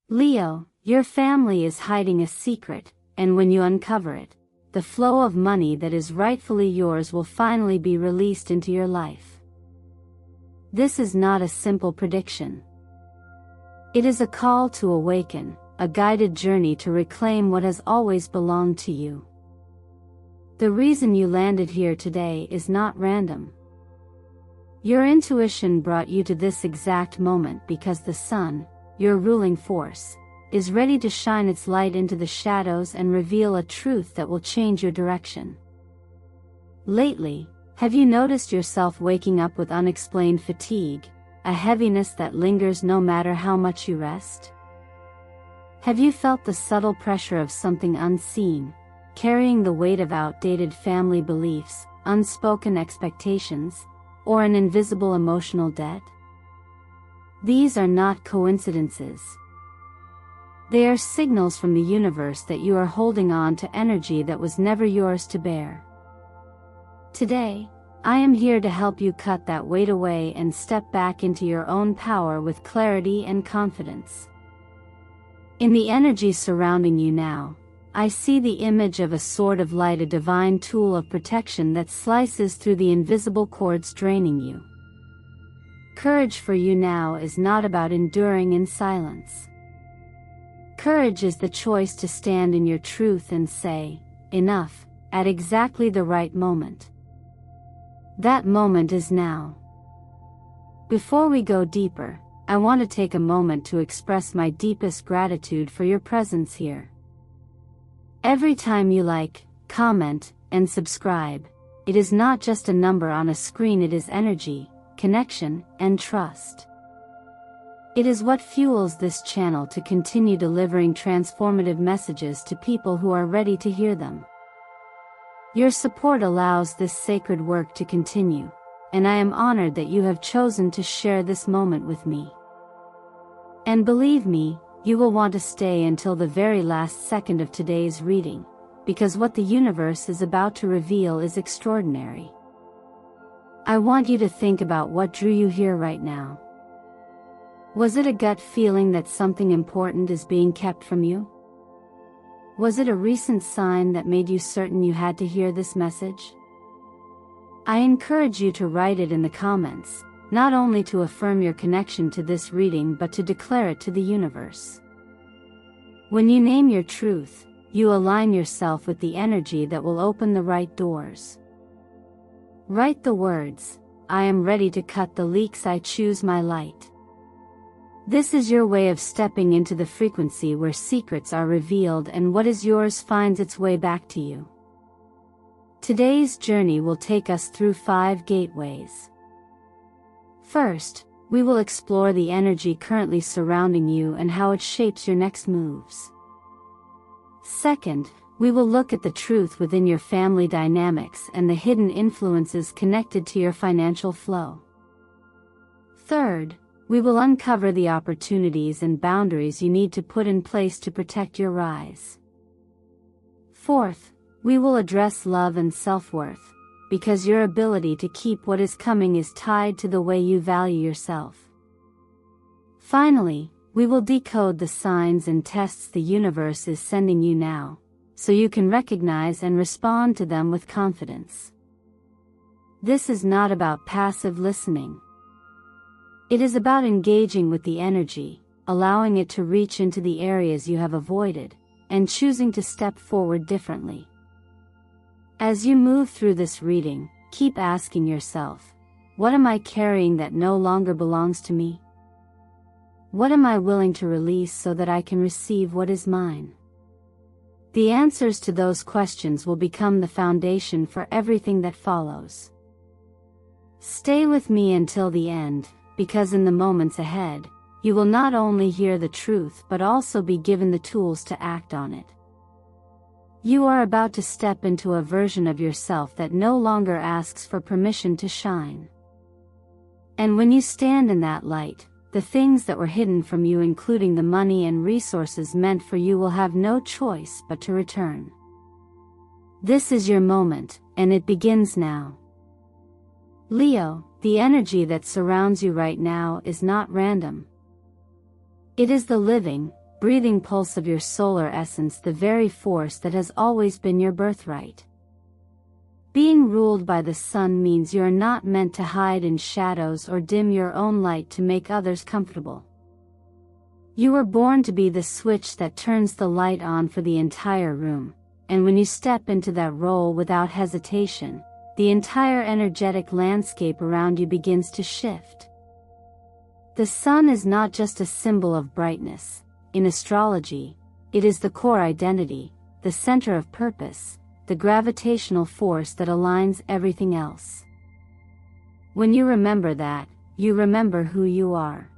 Leo, your family is hiding a secret, and when you uncover it, the flow of money that is rightfully yours will finally be released into your life. This is not a simple prediction. It is a call to awaken, a guided journey to reclaim what has always belonged to you. The reason you landed here today is not random. Your intuition brought you to this exact moment because the sun, your ruling force, is ready to shine its light into the shadows and reveal a truth that will change your direction. Lately, have you noticed yourself waking up with unexplained fatigue, a heaviness that lingers no matter how much you rest? Have you felt the subtle pressure of something unseen, carrying the weight of outdated family beliefs, unspoken expectations, or an invisible emotional debt? These are not coincidences. They are signals from the universe that you are holding on to energy that was never yours to bear. Today, I am here to help you cut that weight away and step back into your own power with clarity and confidence. In the energy surrounding you now, I see the image of a sword of light, a divine tool of protection that slices through the invisible cords draining you. Courage for you now is not about enduring in silence. Courage is the choice to stand in your truth and say, enough, at exactly the right moment. That moment is now. Before we go deeper, I want to take a moment to express my deepest gratitude for your presence here. Every time you like, comment, and subscribe, it is not just a number on a screen, it is energy, connection, and trust. It is what fuels this channel to continue delivering transformative messages to people who are ready to hear them. Your support allows this sacred work to continue, and I am honored that you have chosen to share this moment with me. And believe me, you will want to stay until the very last second of today's reading, because what the universe is about to reveal is extraordinary. I want you to think about what drew you here right now. Was it a gut feeling that something important is being kept from you? Was it a recent sign that made you certain you had to hear this message? I encourage you to write it in the comments, not only to affirm your connection to this reading but to declare it to the universe. When you name your truth, you align yourself with the energy that will open the right doors. Write the words, I am ready to cut the leaks, I choose my light. This is your way of stepping into the frequency where secrets are revealed and what is yours finds its way back to you. Today's journey will take us through 5 gateways. First, we will explore the energy currently surrounding you and how it shapes your next moves. Second, we will look at the truth within your family dynamics and the hidden influences connected to your financial flow. Third, we will uncover the opportunities and boundaries you need to put in place to protect your rise. Fourth, we will address love and self-worth, because your ability to keep what is coming is tied to the way you value yourself. Finally, we will decode the signs and tests the universe is sending you now, so you can recognize and respond to them with confidence. This is not about passive listening. It is about engaging with the energy, allowing it to reach into the areas you have avoided, and choosing to step forward differently. As you move through this reading, keep asking yourself, what am I carrying that no longer belongs to me? What am I willing to release so that I can receive what is mine? The answers to those questions will become the foundation for everything that follows. Stay with me until the end, because in the moments ahead, you will not only hear the truth but also be given the tools to act on it. You are about to step into a version of yourself that no longer asks for permission to shine. And when you stand in that light, the things that were hidden from you, including the money and resources meant for you, will have no choice but to return. This is your moment, and it begins now. Leo, the energy that surrounds you right now is not random. It is the living, breathing pulse of your solar essence, the very force that has always been your birthright. Being ruled by the sun means you are not meant to hide in shadows or dim your own light to make others comfortable. You were born to be the switch that turns the light on for the entire room, and when you step into that role without hesitation, the entire energetic landscape around you begins to shift. The sun is not just a symbol of brightness. In astrology, it is the core identity, the center of purpose, the gravitational force that aligns everything else. When you remember that, you remember who you are.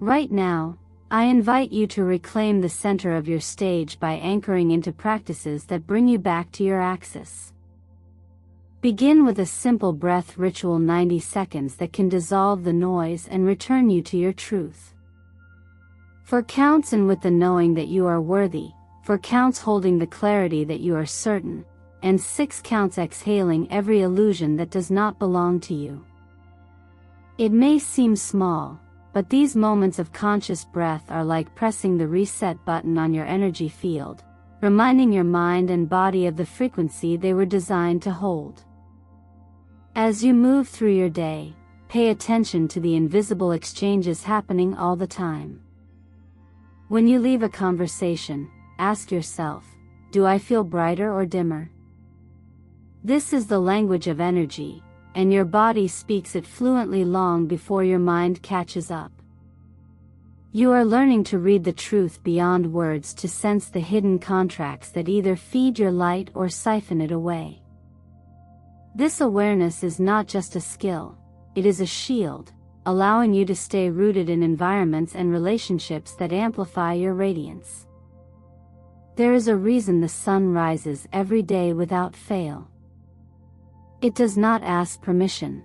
Right now, I invite you to reclaim the center of your stage by anchoring into practices that bring you back to your axis. Begin with a simple breath ritual, 90 seconds that can dissolve the noise and return you to your truth. 4 counts in with the knowing that you are worthy, 4 counts holding the clarity that you are certain, and 6 counts exhaling every illusion that does not belong to you. It may seem small, but these moments of conscious breath are like pressing the reset button on your energy field, reminding your mind and body of the frequency they were designed to hold. As you move through your day, pay attention to the invisible exchanges happening all the time. When you leave a conversation, ask yourself, do I feel brighter or dimmer? This is the language of energy, and your body speaks it fluently long before your mind catches up. You are learning to read the truth beyond words, to sense the hidden contracts that either feed your light or siphon it away. This awareness is not just a skill, it is a shield, allowing you to stay rooted in environments and relationships that amplify your radiance. There is a reason the sun rises every day without fail. It does not ask permission.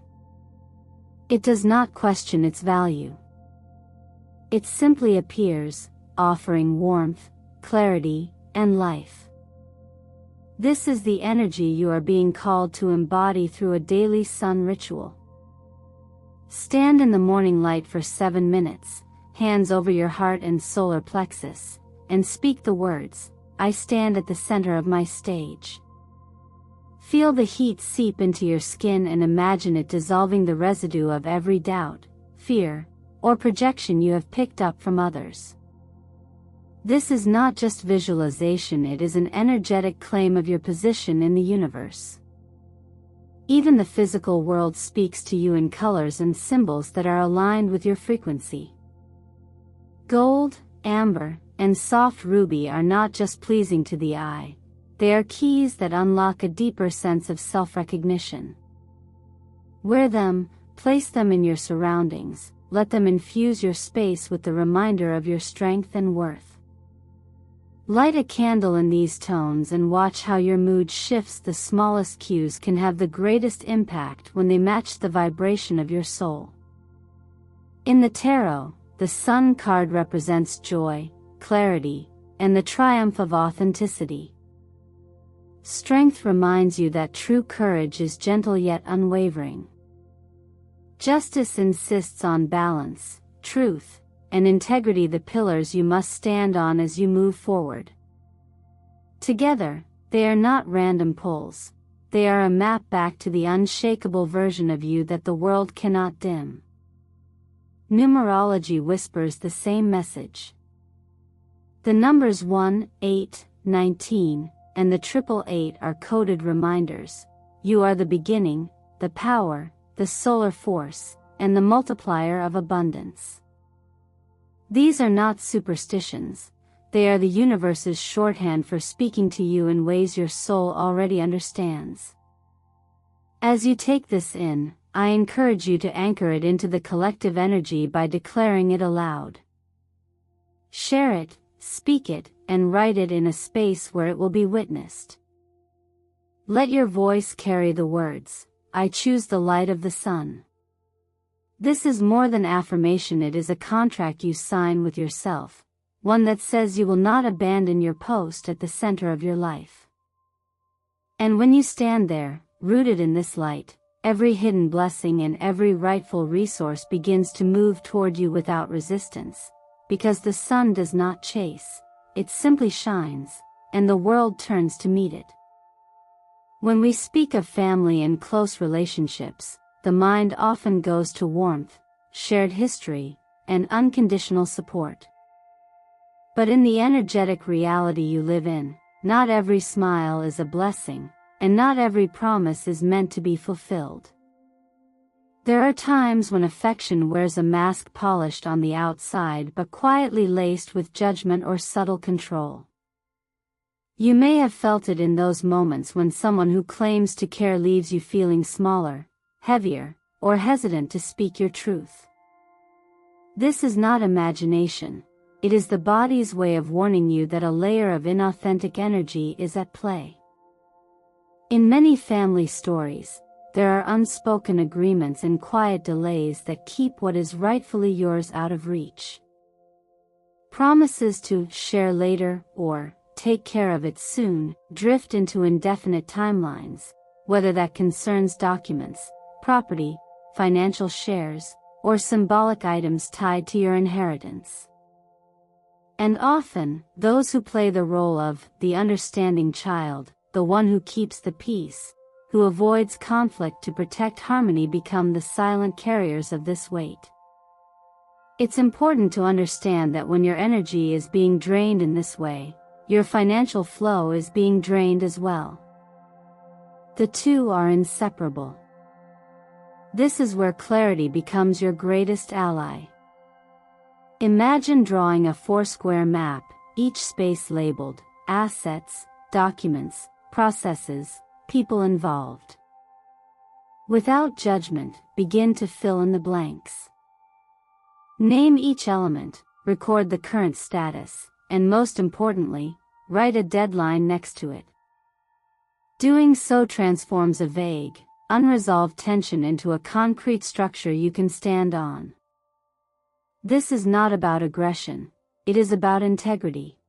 It does not question its value. It simply appears, offering warmth, clarity, and life. This is the energy you are being called to embody through a daily sun ritual. Stand in the morning light for 7 minutes, hands over your heart and solar plexus, and speak the words, I stand at the center of my stage. Feel the heat seep into your skin and imagine it dissolving the residue of every doubt, fear, or projection you have picked up from others. This is not just visualization, it is an energetic claim of your position in the universe. Even the physical world speaks to you in colors and symbols that are aligned with your frequency. Gold, amber, and soft ruby are not just pleasing to the eye. They are keys that unlock a deeper sense of self-recognition. Wear them, place them in your surroundings, let them infuse your space with the reminder of your strength and worth. Light a candle in these tones and watch how your mood shifts. The smallest cues can have the greatest impact when they match the vibration of your soul. In the tarot, the Sun card represents joy, clarity, and the triumph of authenticity. Strength reminds you that true courage is gentle yet unwavering. Justice insists on balance, truth, and integrity, the pillars you must stand on as you move forward. Together, they are not random pulls, they are a map back to the unshakable version of you that the world cannot dim. Numerology whispers the same message. The numbers 1, 8, 19, and the 888 are coded reminders. You are the beginning, the power, the solar force, and the multiplier of abundance. These are not superstitions, they are the universe's shorthand for speaking to you in ways your soul already understands. As you take this in, I encourage you to anchor it into the collective energy by declaring it aloud. Share it, speak it, and write it in a space where it will be witnessed. Let your voice carry the words, I choose the light of the sun. This is more than affirmation, it is a contract you sign with yourself, one that says you will not abandon your post at the center of your life. And when you stand there, rooted in this light, every hidden blessing and every rightful resource begins to move toward you without resistance, because the sun does not chase, it simply shines, and the world turns to meet it. When we speak of family and close relationships, the mind often goes to warmth, shared history, and unconditional support. But in the energetic reality you live in, not every smile is a blessing, and not every promise is meant to be fulfilled. There are times when affection wears a mask polished on the outside but quietly laced with judgment or subtle control. You may have felt it in those moments when someone who claims to care leaves you feeling smaller, heavier, or hesitant to speak your truth. This is not imagination. It is the body's way of warning you that a layer of inauthentic energy is at play. In many family stories, there are unspoken agreements and quiet delays that keep what is rightfully yours out of reach. Promises to share later or take care of it soon drift into indefinite timelines, whether that concerns documents, property, financial shares, or symbolic items tied to your inheritance. And often, those who play the role of the understanding child, the one who keeps the peace, who avoids conflict to protect harmony, become the silent carriers of this weight. It's important to understand that when your energy is being drained in this way, your financial flow is being drained as well. The two are inseparable. This is where clarity becomes your greatest ally. Imagine drawing a four-square map, each space labeled assets, documents, processes, people involved. Without judgment, begin to fill in the blanks. Name each element, record the current status, and most importantly, write a deadline next to it. Doing so transforms a vague, unresolved tension into a concrete structure you can stand on. This is not about aggression, it is about integrity.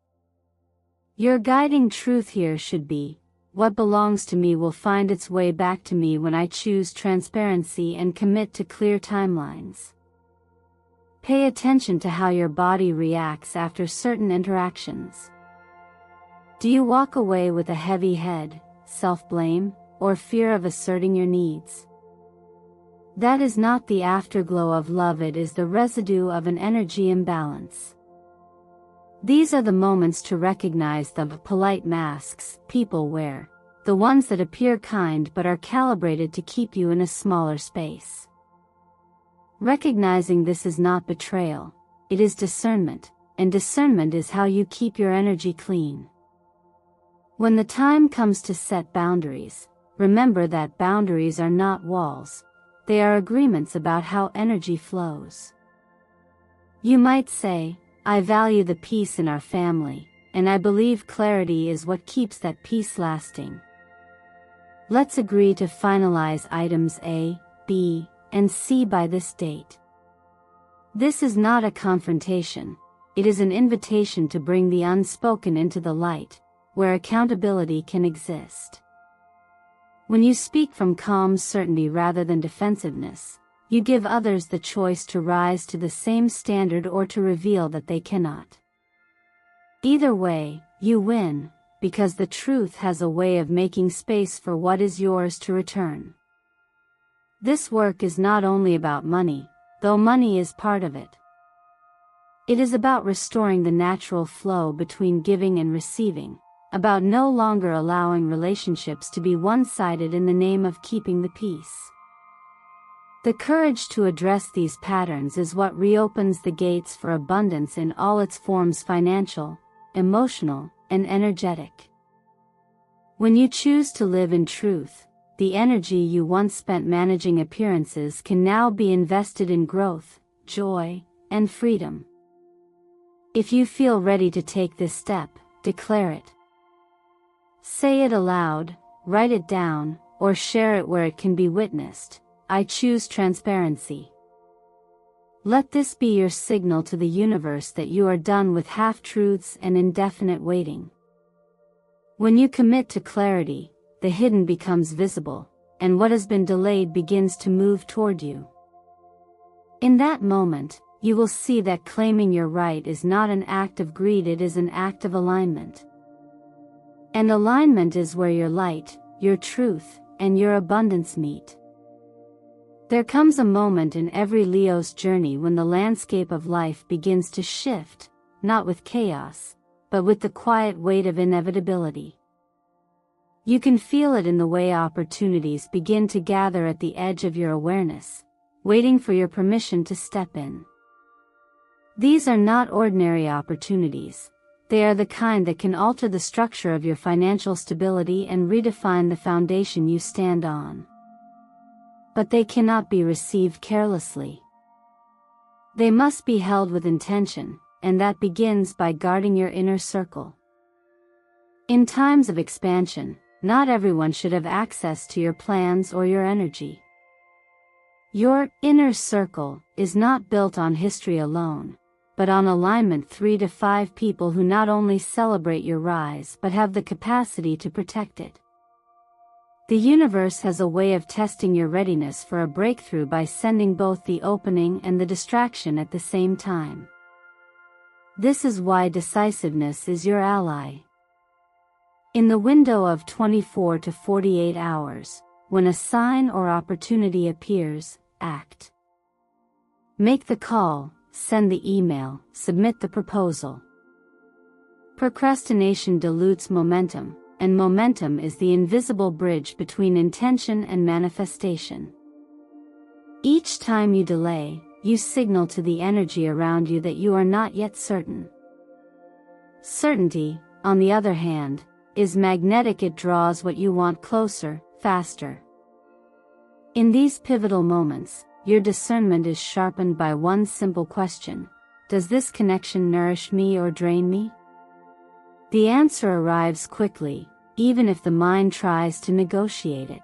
Your guiding truth here should be, what belongs to me will find its way back to me when I choose transparency and commit to clear timelines. Pay attention to how your body reacts after certain interactions. Do you walk away with a heavy head, self-blame, or fear of asserting your needs? That is not the afterglow of love, it is the residue of an energy imbalance. These are the moments to recognize the polite masks people wear, the ones that appear kind but are calibrated to keep you in a smaller space. Recognizing this is not betrayal, it is discernment, and discernment is how you keep your energy clean. When the time comes to set boundaries, remember that boundaries are not walls, they are agreements about how energy flows. You might say, I value the peace in our family, and I believe clarity is what keeps that peace lasting. Let's agree to finalize items A, B, and C by this date. This is not a confrontation, it is an invitation to bring the unspoken into the light, where accountability can exist. When you speak from calm certainty rather than defensiveness, you give others the choice to rise to the same standard or to reveal that they cannot. Either way, you win, because the truth has a way of making space for what is yours to return. This work is not only about money, though money is part of it. It is about restoring the natural flow between giving and receiving, about no longer allowing relationships to be one-sided in the name of keeping the peace. The courage to address these patterns is what reopens the gates for abundance in all its forms: financial, emotional, and energetic. When you choose to live in truth, the energy you once spent managing appearances can now be invested in growth, joy, and freedom. If you feel ready to take this step, declare it. Say it aloud, write it down, or share it where it can be witnessed. I choose transparency. Let this be your signal to the universe that you are done with half-truths and indefinite waiting. When you commit to clarity, the hidden becomes visible, and what has been delayed begins to move toward you. In that moment, you will see that claiming your right is not an act of greed, it is an act of alignment. And alignment is where your light, your truth, and your abundance meet. There comes a moment in every Leo's journey when the landscape of life begins to shift, not with chaos, but with the quiet weight of inevitability. You can feel it in the way opportunities begin to gather at the edge of your awareness, waiting for your permission to step in. These are not ordinary opportunities. They are the kind that can alter the structure of your financial stability and redefine the foundation you stand on. But they cannot be received carelessly. They must be held with intention, and that begins by guarding your inner circle. In times of expansion, not everyone should have access to your plans or your energy. Your inner circle is not built on history alone, but on alignment. 3 to 5 people who not only celebrate your rise but have the capacity to protect it. The universe has a way of testing your readiness for a breakthrough by sending both the opening and the distraction at the same time. This is why decisiveness is your ally. In the window of 24 to 48 hours, when a sign or opportunity appears, act. Make the call, send the email, submit the proposal. Procrastination dilutes momentum, and momentum is the invisible bridge between intention and manifestation. Each time you delay, you signal to the energy around you that you are not yet certain. Certainty, on the other hand, is magnetic. It draws what you want closer, faster. In these pivotal moments, your discernment is sharpened by one simple question: does this connection nourish me or drain me? The answer arrives quickly, even if the mind tries to negotiate it.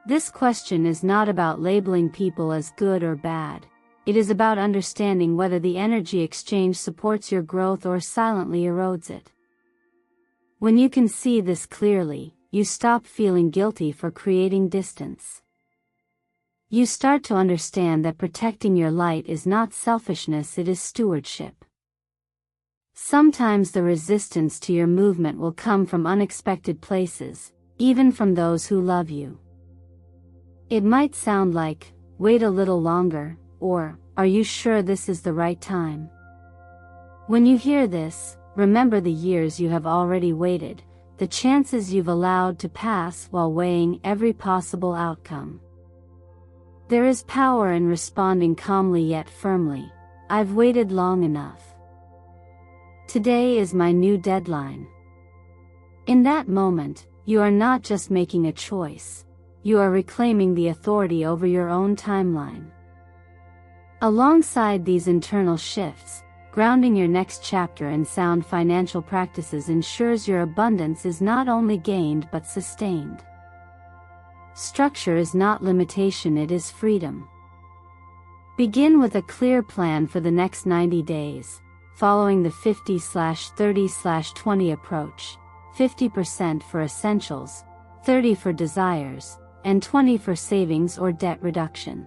This question is not about labeling people as good or bad. It is about understanding whether the energy exchange supports your growth or silently erodes it. When you can see this clearly, you stop feeling guilty for creating distance. You start to understand that protecting your light is not selfishness, it is stewardship. Sometimes the resistance to your movement will come from unexpected places, even from those who love you. It might sound like, wait a little longer, or, are you sure this is the right time? When you hear this, remember the years you have already waited, the chances you've allowed to pass while weighing every possible outcome. There is power in responding calmly yet firmly. I've waited long enough. Today is my new deadline. In that moment, you are not just making a choice, you are reclaiming the authority over your own timeline. Alongside these internal shifts, grounding your next chapter in sound financial practices ensures your abundance is not only gained but sustained. Structure is not limitation, it is freedom. Begin with a clear plan for the next 90 days, following the 50/30/20 approach: 50% for essentials, 30% for desires, and 20% for savings or debt reduction.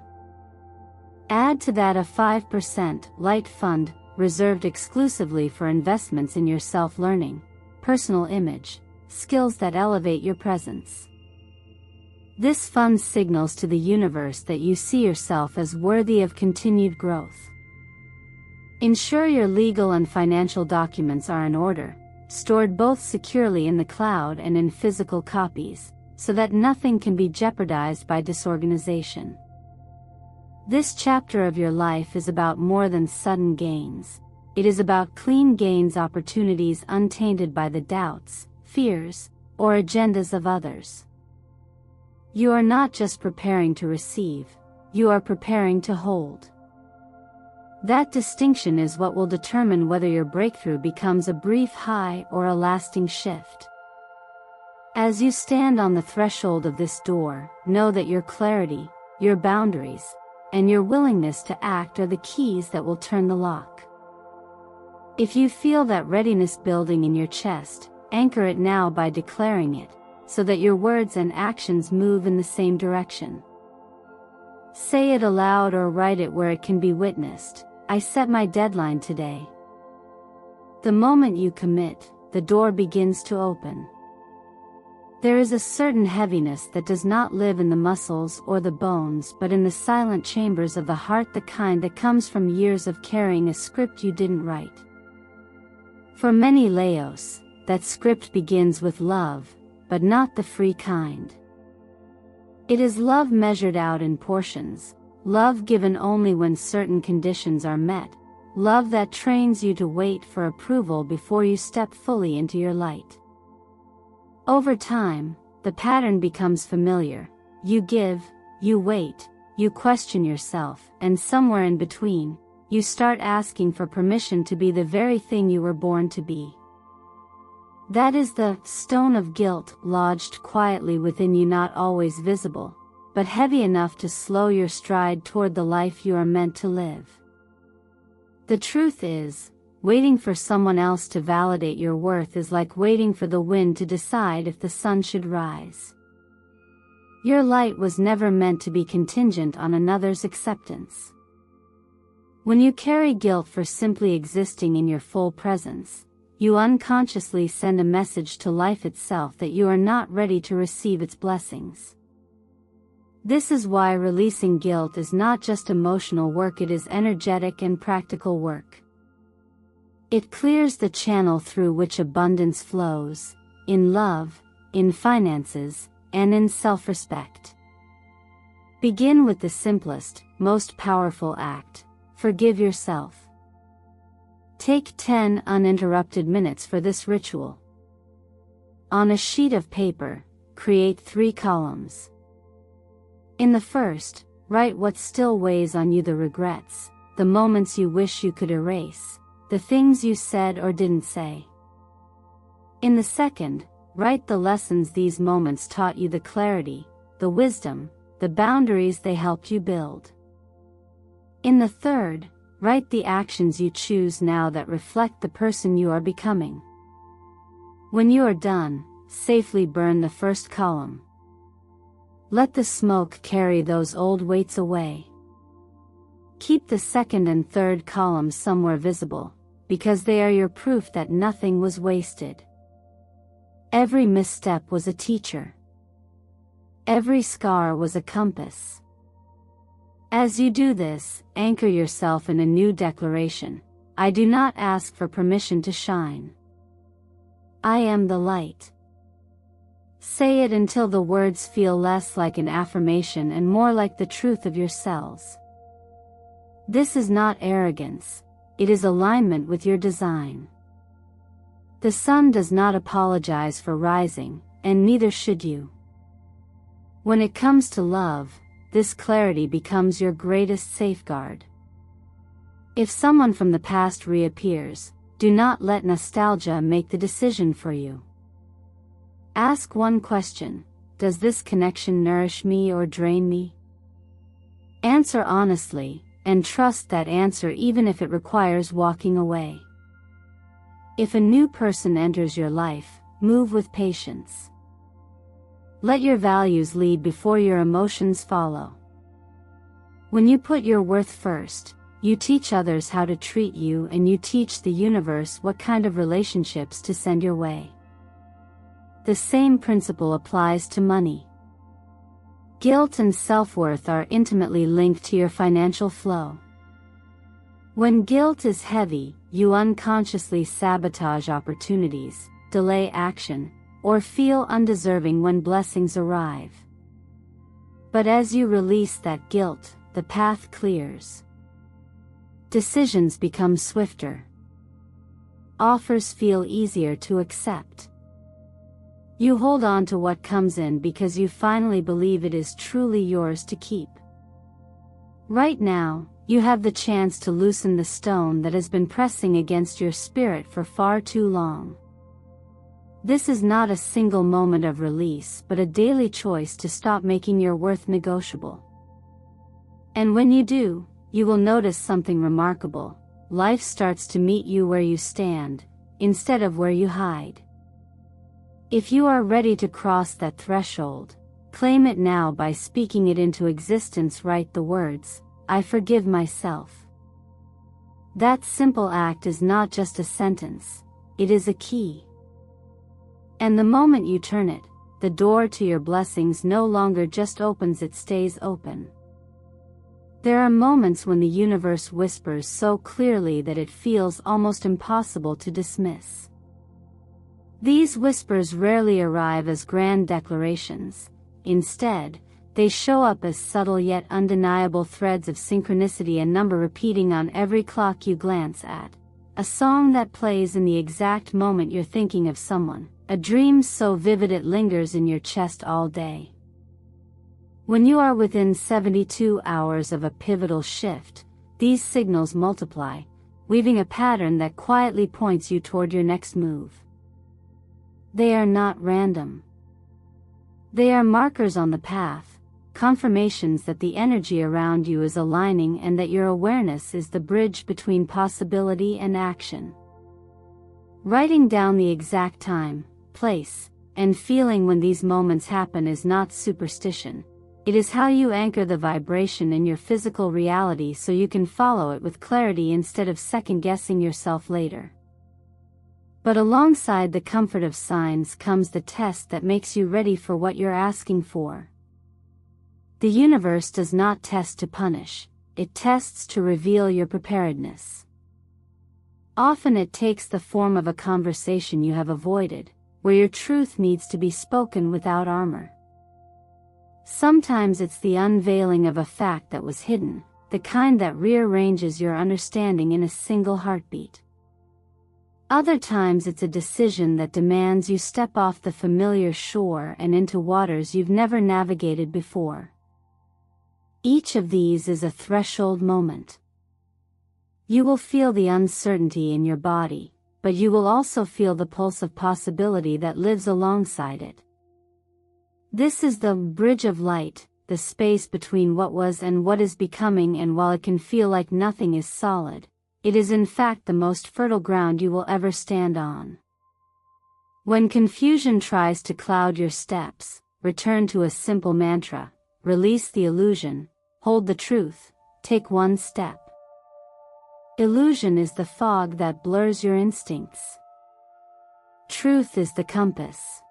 Add to that a 5% light fund, reserved exclusively for investments in your self-learning, personal image, skills that elevate your presence. This fund signals to the universe that you see yourself as worthy of continued growth. Ensure your legal and financial documents are in order, stored both securely in the cloud and in physical copies, so that nothing can be jeopardized by disorganization. This chapter of your life is about more than sudden gains. It is about clean gains, opportunities untainted by the doubts, fears, or agendas of others. You are not just preparing to receive, you are preparing to hold. That distinction is what will determine whether your breakthrough becomes a brief high or a lasting shift. As you stand on the threshold of this door, know that your clarity, your boundaries, and your willingness to act are the keys that will turn the lock. If you feel that readiness building in your chest, anchor it now by declaring it, so that your words and actions move in the same direction. Say it aloud or write it where it can be witnessed. I set my deadline today. The moment you commit, the door begins to open. There is a certain heaviness that does not live in the muscles or the bones but in the silent chambers of the heart, the kind that comes from years of carrying a script you didn't write. For many Leos, that script begins with love, but not the free kind. It is love measured out in portions, love given only when certain conditions are met, love that trains you to wait for approval before you step fully into your light. Over time, the pattern becomes familiar. You give, you wait, you question yourself, and somewhere in between, you start asking for permission to be the very thing you were born to be. That is the stone of guilt lodged quietly within you, not always visible, but heavy enough to slow your stride toward the life you are meant to live. The truth is, waiting for someone else to validate your worth is like waiting for the wind to decide if the sun should rise. Your light was never meant to be contingent on another's acceptance. When you carry guilt for simply existing in your full presence, you unconsciously send a message to life itself that you are not ready to receive its blessings. This is why releasing guilt is not just emotional work, it is energetic and practical work. It clears the channel through which abundance flows, in love, in finances, and in self-respect. Begin with the simplest, most powerful act: forgive yourself. Take 10 uninterrupted minutes for this ritual. On a sheet of paper, create 3 columns. In the first, write what still weighs on you, the regrets, the moments you wish you could erase, the things you said or didn't say. In the second, write the lessons these moments taught you, the clarity, the wisdom, the boundaries they helped you build. In the third, write the actions you choose now that reflect the person you are becoming. When you are done, safely burn the first column. Let the smoke carry those old weights away. Keep the second and third columns somewhere visible, because they are your proof that nothing was wasted. Every misstep was a teacher. Every scar was a compass. As you do this, anchor yourself in a new declaration: I do not ask for permission to shine. I am the light. Say it until the words feel less like an affirmation and more like the truth of your cells. This is not arrogance, it is alignment with your design. The sun does not apologize for rising, and neither should you. When it comes to love, this clarity becomes your greatest safeguard. If someone from the past reappears, do not let nostalgia make the decision for you. Ask one question: does this connection nourish me or drain me? Answer honestly, and trust that answer even if it requires walking away. If a new person enters your life, move with patience. Let your values lead before your emotions follow. When you put your worth first, you teach others how to treat you, and you teach the universe what kind of relationships to send your way. The same principle applies to money. Guilt and self-worth are intimately linked to your financial flow. When guilt is heavy, you unconsciously sabotage opportunities, delay action, or feel undeserving when blessings arrive. But as you release that guilt, the path clears. Decisions become swifter. Offers feel easier to accept. You hold on to what comes in because you finally believe it is truly yours to keep. Right now, you have the chance to loosen the stone that has been pressing against your spirit for far too long. This is not a single moment of release, but a daily choice to stop making your worth negotiable. And when you do, you will notice something remarkable. Life starts to meet you where you stand, instead of where you hide. If you are ready to cross that threshold, Claim it now by speaking it into existence. Write the words, "I forgive myself." That simple act is not just a sentence, it is a key. And the moment you turn it, the door to your blessings no longer just opens, it stays open. There are moments when the universe whispers so clearly that it feels almost impossible to dismiss. These whispers rarely arrive as grand declarations. Instead, they show up as subtle yet undeniable threads of synchronicity, a number repeating on every clock you glance at, a song that plays in the exact moment you're thinking of someone, a dream so vivid it lingers in your chest all day. When you are within 72 hours of a pivotal shift, these signals multiply, weaving a pattern that quietly points you toward your next move. They are not random. They are markers on the path, confirmations that the energy around you is aligning and that your awareness is the bridge between possibility and action. Writing down the exact time, place, and feeling when these moments happen is not superstition. It is how you anchor the vibration in your physical reality so you can follow it with clarity instead of second-guessing yourself later. But alongside the comfort of signs comes the test that makes you ready for what you're asking for. The universe does not test to punish, it tests to reveal your preparedness. Often it takes the form of a conversation you have avoided, where your truth needs to be spoken without armor. Sometimes it's the unveiling of a fact that was hidden, the kind that rearranges your understanding in a single heartbeat. Other times it's a decision that demands you step off the familiar shore and into waters you've never navigated before. Each of these is a threshold moment. You will feel the uncertainty in your body, but you will also feel the pulse of possibility that lives alongside it. This is the bridge of light, the space between what was and what is becoming, and while it can feel like nothing is solid, it is in fact the most fertile ground you will ever stand on. When confusion tries to cloud your steps, return to a simple mantra, release the illusion, hold the truth, take one step. Illusion is the fog that blurs your instincts. Truth is the compass.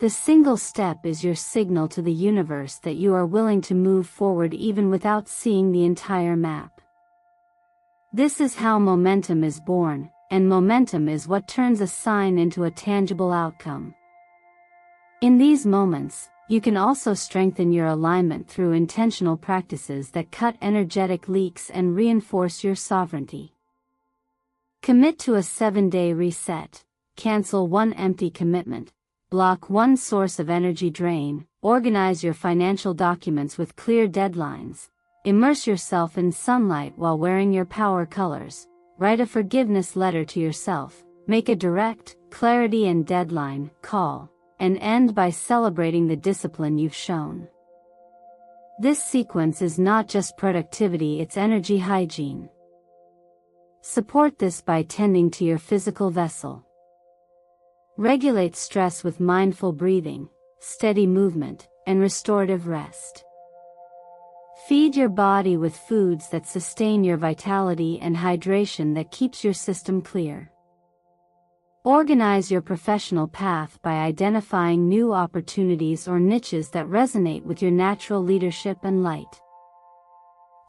The single step is your signal to the universe that you are willing to move forward even without seeing the entire map. This is how momentum is born, and momentum is what turns a sign into a tangible outcome. In these moments, you can also strengthen your alignment through intentional practices that cut energetic leaks and reinforce your sovereignty. Commit to a 7-day reset, cancel one empty commitment, block one source of energy drain, organize your financial documents with clear deadlines, immerse yourself in sunlight while wearing your power colors, write a forgiveness letter to yourself, make a direct, clarity and deadline call, and end by celebrating the discipline you've shown. This sequence is not just productivity, it's energy hygiene. Support this by tending to your physical vessel. Regulate stress with mindful breathing, steady movement, and restorative rest. Feed your body with foods that sustain your vitality and hydration that keeps your system clear. Organize your professional path by identifying new opportunities or niches that resonate with your natural leadership and light.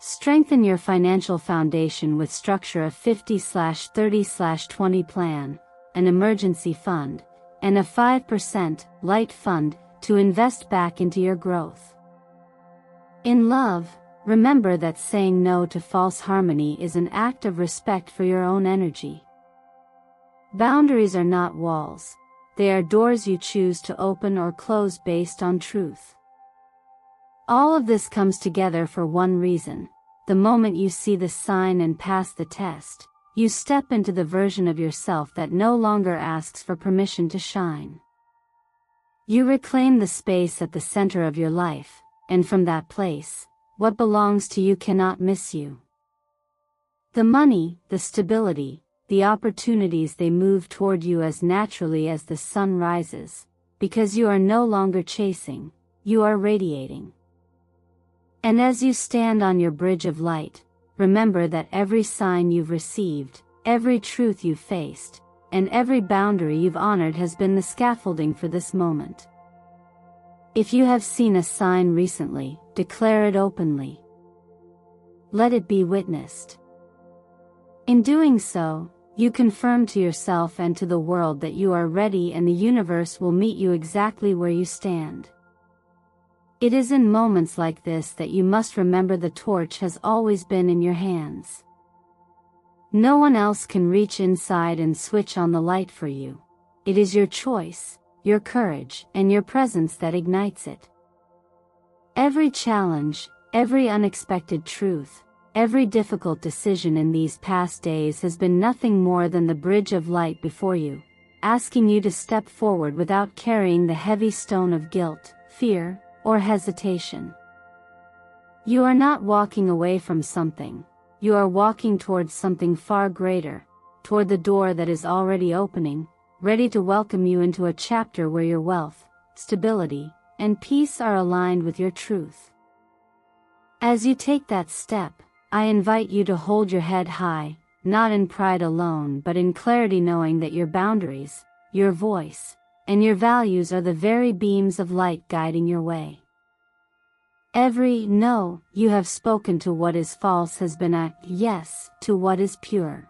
Strengthen your financial foundation with structure: a 50/30/20 plan, an emergency fund, and a 5% light fund to invest back into your growth. In love, remember that saying no to false harmony is an act of respect for your own energy. Boundaries are not walls, they are doors you choose to open or close based on truth. All of this comes together for one reason: the moment you see the sign and pass the test, you step into the version of yourself that no longer asks for permission to shine. You reclaim the space at the center of your life, and from that place, what belongs to you cannot miss you. The money, the stability, the opportunities, they move toward you as naturally as the sun rises, because you are no longer chasing, you are radiating. And as you stand on your bridge of light, remember that every sign you've received, every truth you've faced, and every boundary you've honored has been the scaffolding for this moment. If you have seen a sign recently, declare it openly. Let it be witnessed. In doing so, you confirm to yourself and to the world that you are ready, and the universe will meet you exactly where you stand. It is in moments like this that you must remember the torch has always been in your hands. No one else can reach inside and switch on the light for you. It is your choice, your courage, and your presence that ignites it. Every challenge, every unexpected truth, every difficult decision in these past days has been nothing more than the bridge of light before you, asking you to step forward without carrying the heavy stone of guilt, fear, or hesitation. You are not walking away from something, you are walking towards something far greater, toward the door that is already opening, ready to welcome you into a chapter where your wealth, stability, and peace are aligned with your truth. As you take that step, I invite you to hold your head high, not in pride alone but in clarity, knowing that your boundaries, your voice, and your values are the very beams of light guiding your way. Every no you have spoken to what is false has been a yes to what is pure.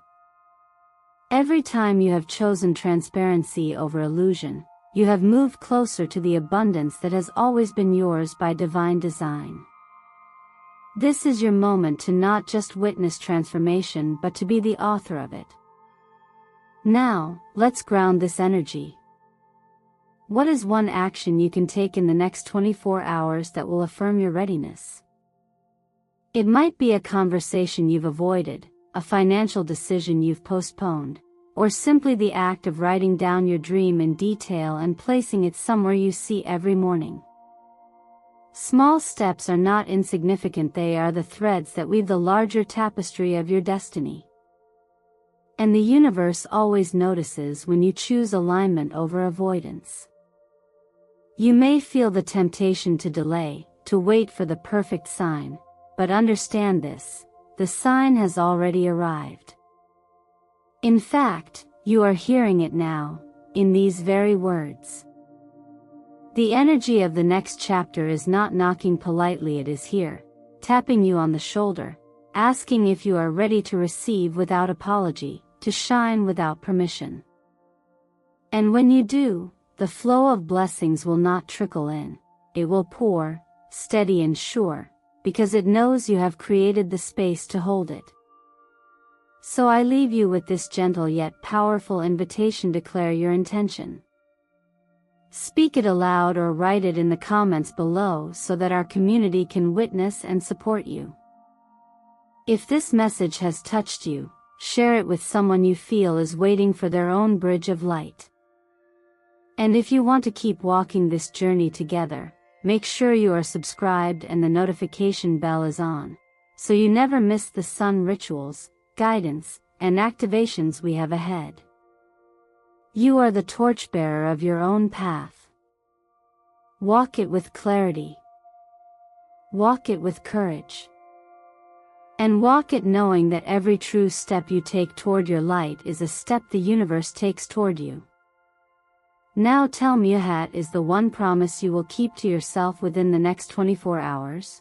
Every time you have chosen transparency over illusion, you have moved closer to the abundance that has always been yours by divine design. This is your moment to not just witness transformation but to be the author of it. Now, let's ground this energy. What is one action you can take in the next 24 hours that will affirm your readiness? It might be a conversation you've avoided, a financial decision you've postponed, or simply the act of writing down your dream in detail and placing it somewhere you see every morning. Small steps are not insignificant, they are the threads that weave the larger tapestry of your destiny. And the universe always notices when you choose alignment over avoidance. You may feel the temptation to delay, to wait for the perfect sign, but understand this, the sign has already arrived. In fact, you are hearing it now, in these very words. The energy of the next chapter is not knocking politely, it is here, tapping you on the shoulder, asking if you are ready to receive without apology, to shine without permission. And when you do, the flow of blessings will not trickle in, it will pour, steady and sure, because it knows you have created the space to hold it. So I leave you with this gentle yet powerful invitation: declare your intention. Speak it aloud or write it in the comments below so that our community can witness and support you. If this message has touched you, share it with someone you feel is waiting for their own bridge of light. And if you want to keep walking this journey together, make sure you are subscribed and the notification bell is on, so you never miss the sun rituals, guidance, and activations we have ahead. You are the torchbearer of your own path. Walk it with clarity. Walk it with courage. And walk it knowing that every true step you take toward your light is a step the universe takes toward you. Now tell me, what is the one promise you will keep to yourself within the next 24 hours?